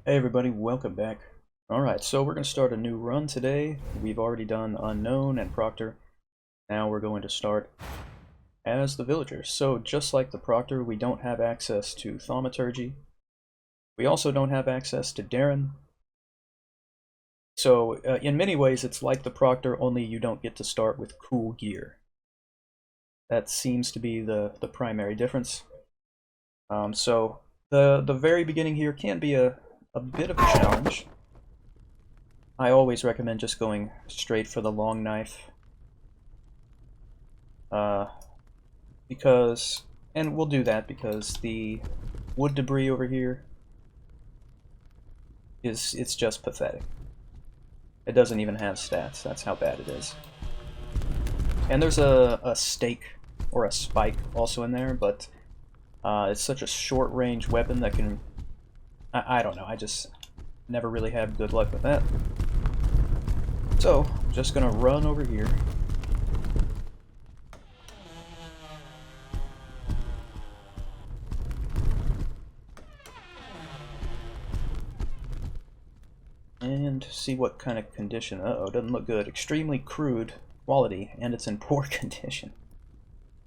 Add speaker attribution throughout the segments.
Speaker 1: Hey everybody, welcome back. Alright, so we're going to start a new run today. We've already done Unknown and Proctor. Now we're going to start as the villagers. So just like the Proctor, we don't have access to Thaumaturgy. We also don't have access to Darren. So in many ways it's like the Proctor, only you don't get to start with cool gear. That seems to be the primary difference. So the very beginning here can be a bit of a challenge. I always recommend just going straight for the long knife. And we'll do that because the wood debris over here it's just pathetic. It doesn't even have stats, that's how bad it is. And there's a stake or a spike also in there, but it's such a short range weapon that can... I don't know, I just never really had good luck with that. So, I'm just gonna run over here. And see what kind of condition. Uh-oh, doesn't look good. Extremely crude quality, and it's in poor condition.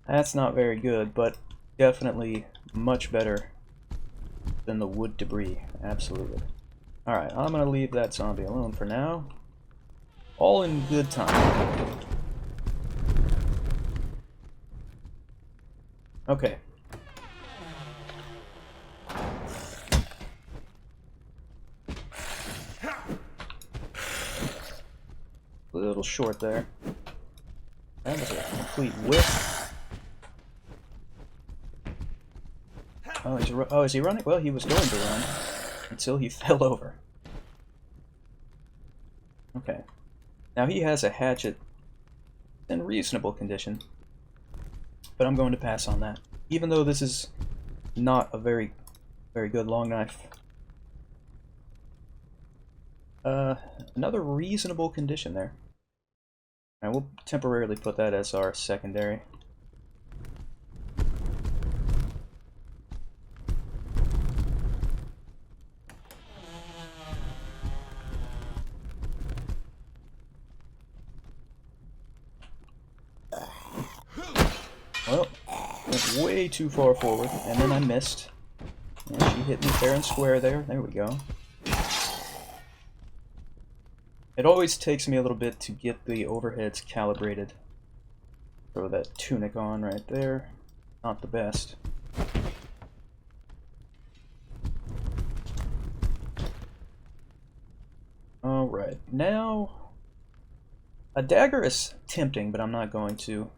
Speaker 1: That's not very good, but definitely much better than the wood debris. Absolutely. Alright, I'm gonna leave that zombie alone for now. All in good time. Okay. A little short there. That was a complete whiff. Oh, is he running? Well, he was going to run until he fell over. Okay. Now he has a hatchet in reasonable condition, but I'm going to pass on that. Even though this is not a very good long knife. Another reasonable condition there. And we'll temporarily put that as our secondary. Well, went way too far forward, and then I missed. And she hit me fair and square there. There we go. It always takes me a little bit to get the overheads calibrated. Throw that tunic on right there. Not the best. Alright, now... A dagger is tempting, but I'm not going to.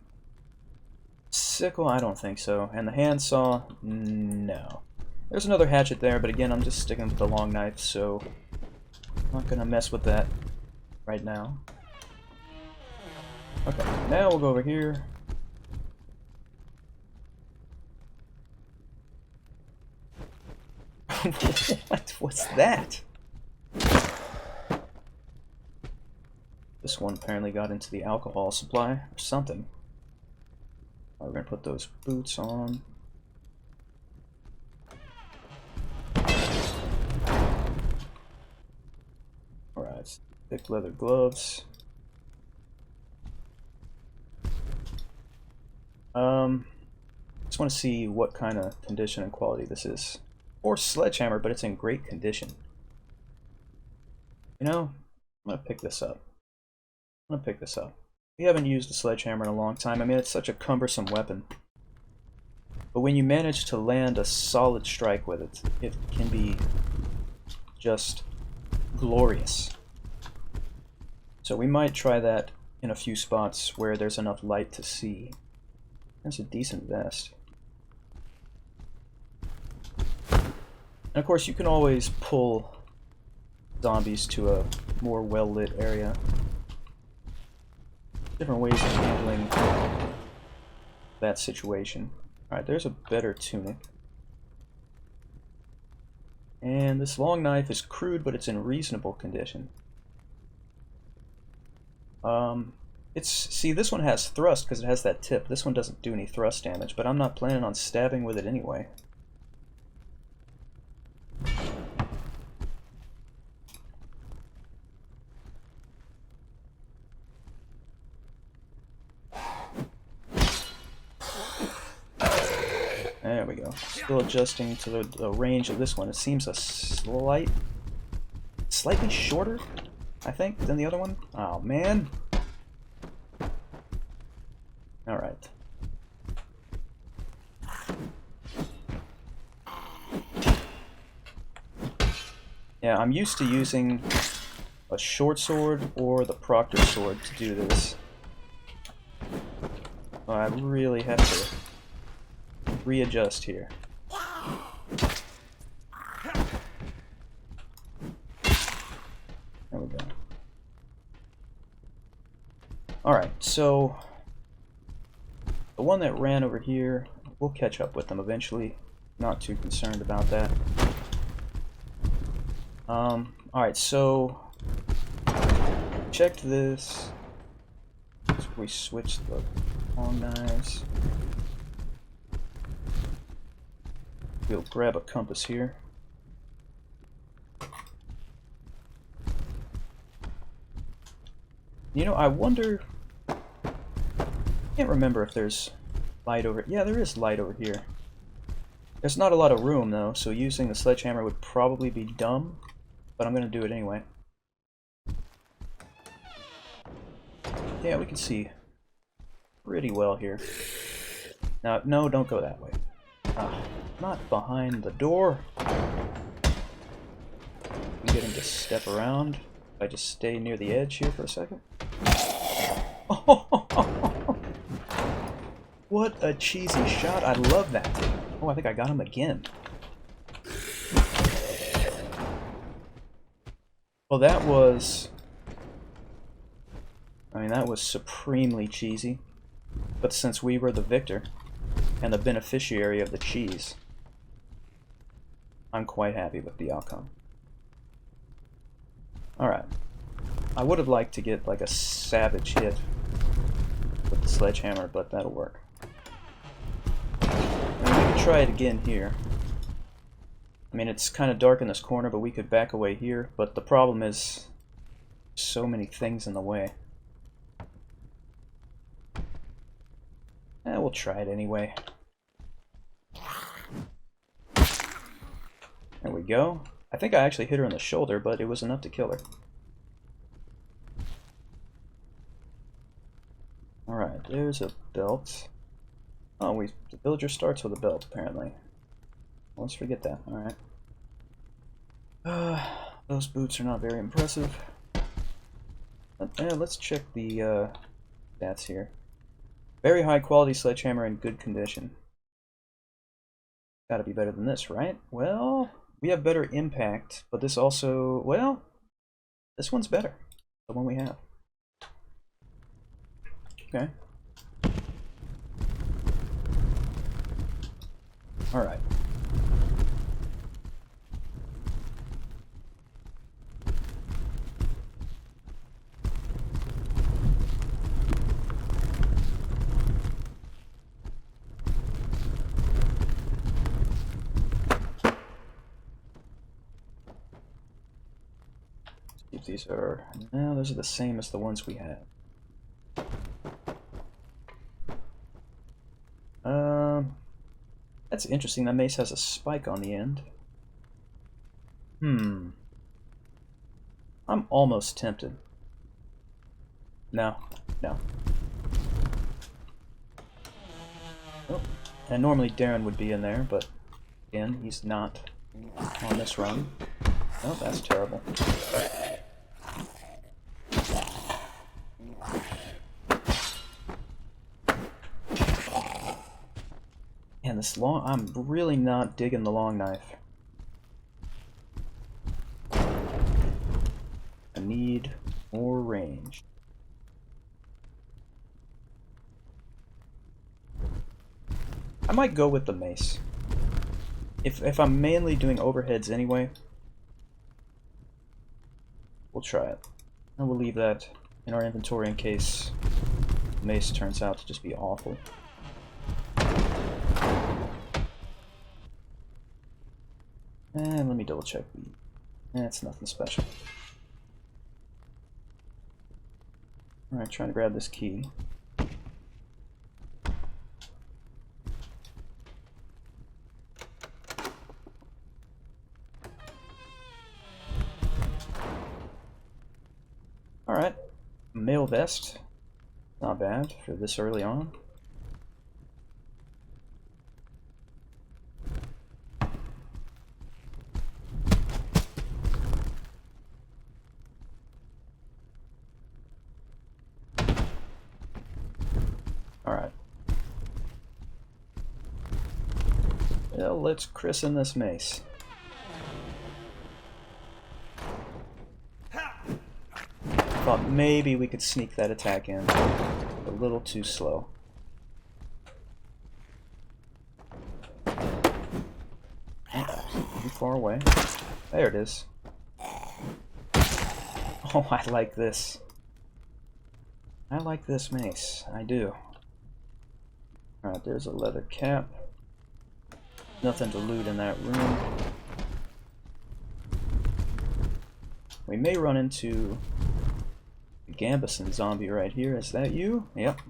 Speaker 1: Sickle, I don't think so. And the handsaw, no. There's another hatchet there, but again, I'm just sticking with the long knife, so I'm not gonna mess with that right now. Okay, now we'll go over here. What's that? This one apparently got into the alcohol supply or something. We're gonna put those boots on. Alright, thick leather gloves. Just want to see what kind of condition and quality this is. Or sledgehammer, but it's in great condition. You know, I'm gonna pick this up. We haven't used a sledgehammer in a long time. I mean, it's such a cumbersome weapon. But when you manage to land a solid strike with it, it can be just glorious. So we might try that in a few spots where there's enough light to see. That's a decent vest. And of course, you can always pull zombies to a more well-lit area. Different ways of handling that situation. Alright, there's a better tunic. And this long knife is crude, but it's in reasonable condition. See, this one has thrust because it has that tip. This one doesn't do any thrust damage, but I'm not planning on stabbing with it anyway. we go. Still adjusting to the range of this one. It seems a slightly shorter, I think, than the other one. Oh, man. Alright. Yeah, I'm used to using a short sword or the proctor sword to do this. So I really have to readjust here. There we go. Alright, so the one that ran over here, we'll catch up with them eventually. Not too concerned about that. Alright, so checked this. So we switched the long knives. We'll grab a compass here. You know, I wonder... I can't remember if there's light over... Yeah, there is light over here. There's not a lot of room, though, so using the sledgehammer would probably be dumb, but I'm going to do it anyway. Yeah, we can see pretty well here. Now, no, don't go that way. Not behind the door. I'm getting to step around. If I just stay near the edge here for a second. What a cheesy shot. I love that. Oh, I think I got him again. Well, that was... I mean, that was supremely cheesy. But since we were the victor and the beneficiary of the cheese, I'm quite happy with the outcome. Alright. I would have liked to get like a savage hit with the sledgehammer, but that'll work. And we could try it again here. I mean, it's kind of dark in this corner, but we could back away here. But the problem is so many things in the way. We'll try it anyway. There we go. I think I actually hit her in the shoulder, but it was enough to kill her. Alright, there's a belt. Oh, the villager starts with a belt, apparently. Let's forget that, alright. Those boots are not very impressive. Let's check the stats here. Very high quality sledgehammer in good condition. Gotta be better than this, right? Well, we have better impact, but this also, well, this one's better. The one we have. Okay. Alright. These are, no, those are the same as the ones we had. That's interesting. That mace has a spike on the end. I'm almost tempted. No. Oh, and normally Darren would be in there, but again, he's not on this run. Oh, that's terrible. Man, this long... I'm really not digging the long knife. I need more range. I might go with the mace. If I'm mainly doing overheads anyway, we'll try it. And we'll leave that in our inventory in case the mace turns out to just be awful. And let me double check. It's nothing special. Alright, trying to grab this key. mail vest. Not bad for this early on. Alright. Well, let's christen this mace. Thought maybe we could sneak that attack in. A little too slow. Too far away. There it is. Oh, I like this. I like this mace. I do. Alright, there's a leather cap. Nothing to loot in that room. We may run into the Gambison zombie right here. Is that you? Yep.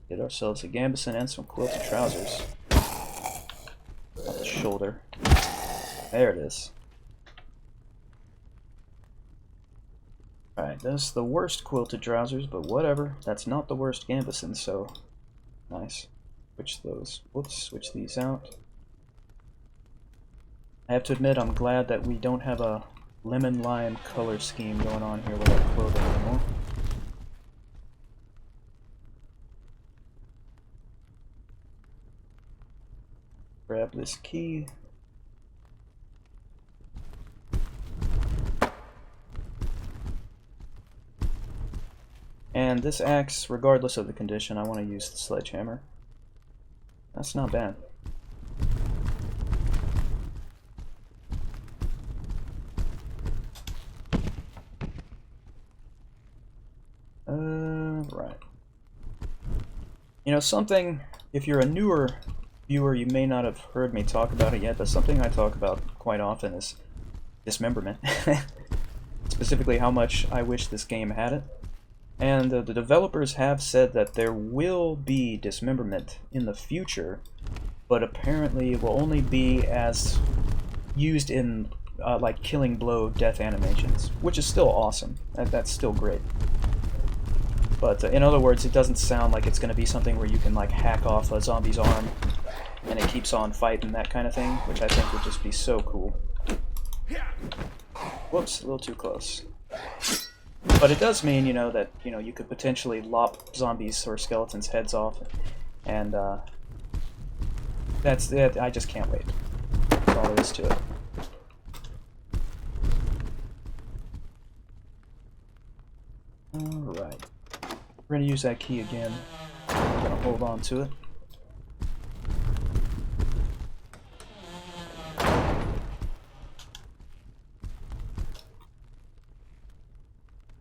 Speaker 1: Get ourselves a Gambison and some quilted trousers. On the shoulder. There it is. Alright, that's the worst quilted trousers, but whatever. That's not the worst Gambison, so nice. Switch those. Whoops, switch these out. I have to admit, I'm glad that we don't have a lemon lime color scheme going on here with our clothing anymore. Grab this key. And this axe, regardless of the condition, I want to use the sledgehammer. That's not bad. Right. You know, something, if you're a newer viewer, you may not have heard me talk about it yet, but something I talk about quite often is dismemberment. Specifically how much I wish this game had it. And the developers have said that there will be dismemberment in the future, but apparently it will only be as used in like killing blow death animations, which is still awesome. That's still great. But in other words, it doesn't sound like it's going to be something where you can like hack off a zombie's arm and it keeps on fighting, that kind of thing, which I think would just be so cool. Whoops, a little too close. But it does mean, you know, that, you know, you could potentially lop zombies or skeletons' heads off, and that's it. I just can't wait. That's all there is to it. Alright. We're gonna use that key again. I'm gonna hold on to it.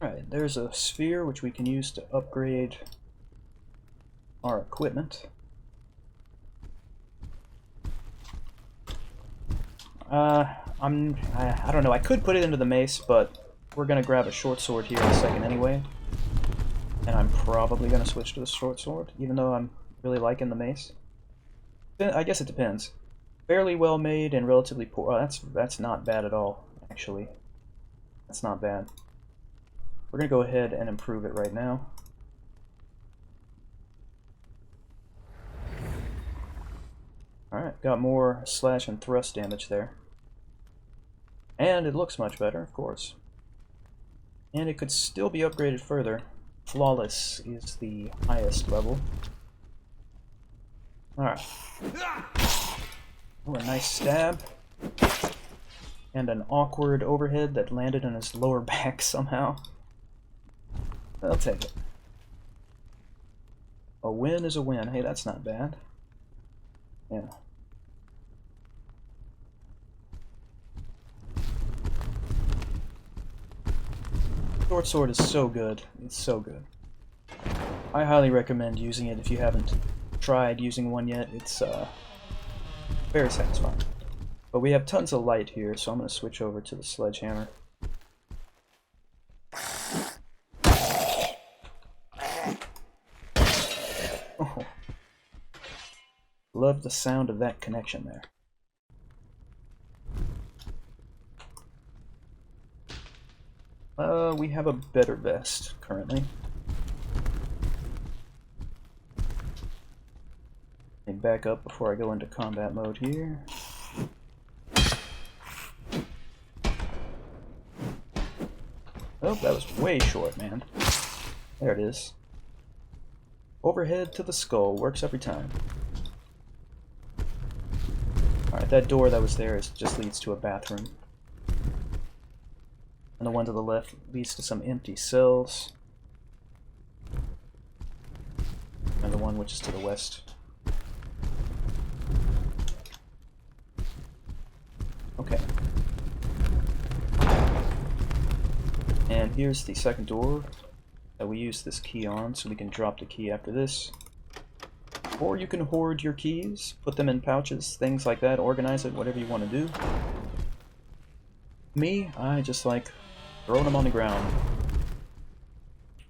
Speaker 1: Alright, there's a sphere which we can use to upgrade our equipment. I don't know, I could put it into the mace, but we're gonna grab a short sword here in a second anyway. And I'm probably gonna switch to the short sword, even though I'm really liking the mace. I guess it depends. Fairly well made and relatively poor. Oh, that's not bad at all, actually. That's not bad. We're gonna go ahead and improve it right now. Alright, got more slash and thrust damage there. And it looks much better, of course. And it could still be upgraded further. Flawless is the highest level. Alright. Oh, a nice stab. And an awkward overhead that landed on his lower back somehow. I'll take it. A win is a win. Hey, that's not bad. Yeah. Short sword is so good. It's so good. I highly recommend using it if you haven't tried using one yet. It's very satisfying. But we have tons of light here, so I'm going to switch over to the sledgehammer. Oh. Love the sound of that connection there. We have a better vest currently. Let me back up before I go into combat mode here. Oh, that was way short, man. There it is. Overhead to the skull. Works every time. Alright, that door that was there just leads to a bathroom. And the one to the left leads to some empty cells. And the one which is to the west. Okay. And here's the second door that we use this key on, so we can drop the key after this. Or you can hoard your keys, put them in pouches, things like that, organize it, whatever you want to do. Me, I just like throwing them on the ground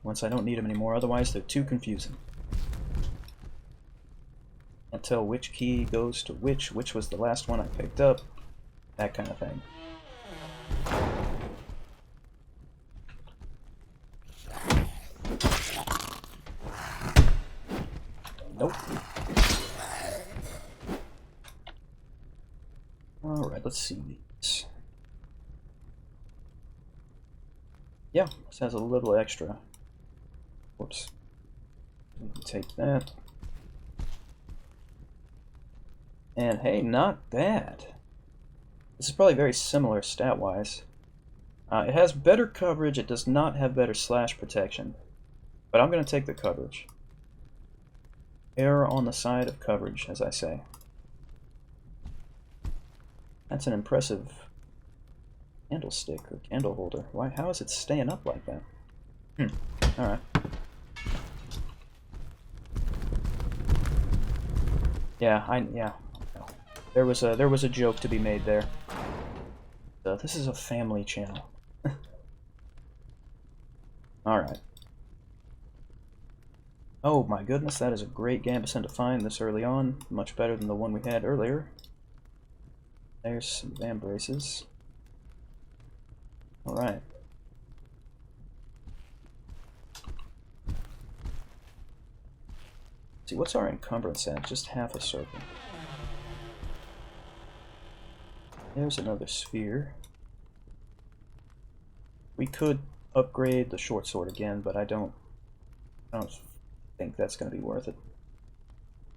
Speaker 1: once I don't need them anymore, otherwise they're too confusing. Can't tell which key goes to which was the last one I picked up, that kind of thing. Nope. Alright, let's see these. Yeah, this has a little extra. Whoops. We can take that. And hey, not bad. This is probably very similar stat-wise. It has better coverage, it does not have better slash protection. But I'm going to take the coverage. Err on the side of coverage, as I say. That's an impressive candlestick or candle holder. Why? How is it staying up like that? Alright. Yeah. There was a joke to be made there. This is a family channel. Alright. Oh my goodness, that is a great gambeson to find this early on. Much better than the one we had earlier. There's some vambraces. Alright. See, what's our encumbrance at? Just half a circle. There's another sphere. We could upgrade the short sword again, but I don't think that's going to be worth it.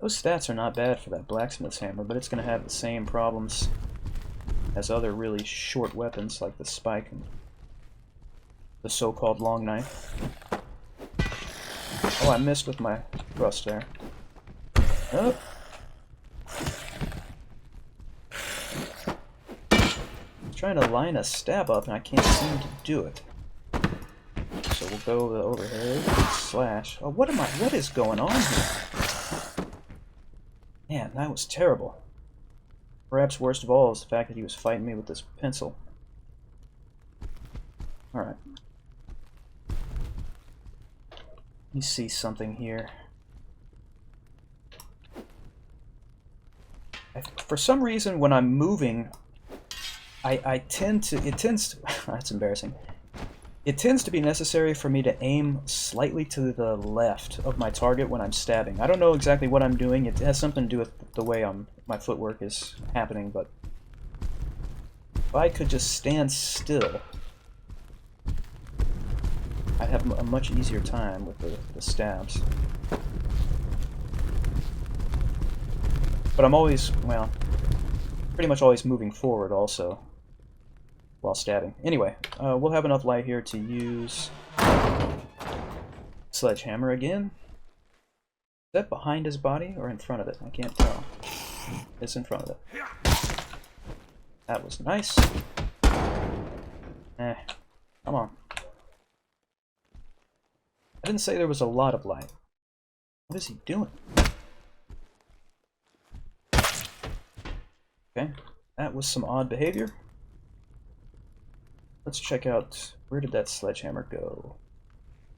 Speaker 1: Those stats are not bad for that blacksmith's hammer, but it's going to have the same problems as other really short weapons like the spike and the so-called long knife. Oh, I missed with my thrust there. Oh. I'm trying to line a stab up and I can't seem to do it. So we'll go the overhead slash. Oh, what is going on here? Man, that was terrible. Perhaps worst of all is the fact that he was fighting me with this pencil. Alright. Let me see something here. For some reason, when I'm moving, it tends to, that's embarrassing. It tends to be necessary for me to aim slightly to the left of my target when I'm stabbing. I don't know exactly what I'm doing. It has something to do with the way my footwork is happening, but if I could just stand still, I'd have a much easier time with the stabs. But I'm always, well, pretty much always moving forward also while stabbing. Anyway, we'll have enough light here to use sledgehammer again. Is that behind his body or in front of it? I can't tell. It's in front of it. That was nice. Come on. I didn't say there was a lot of light. What is he doing? Okay, that was some odd behavior. Let's check out, where did that sledgehammer go?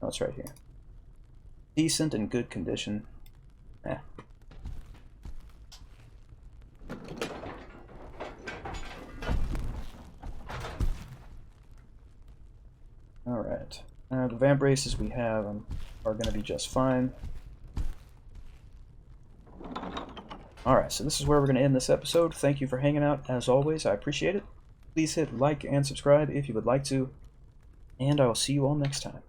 Speaker 1: Oh, it's right here. Decent and good condition. Alright. The vamp braces we have are going to be just fine. Alright, so this is where we're going to end this episode. Thank you for hanging out, as always. I appreciate it. Please hit like and subscribe if you would like to. And I will see you all next time.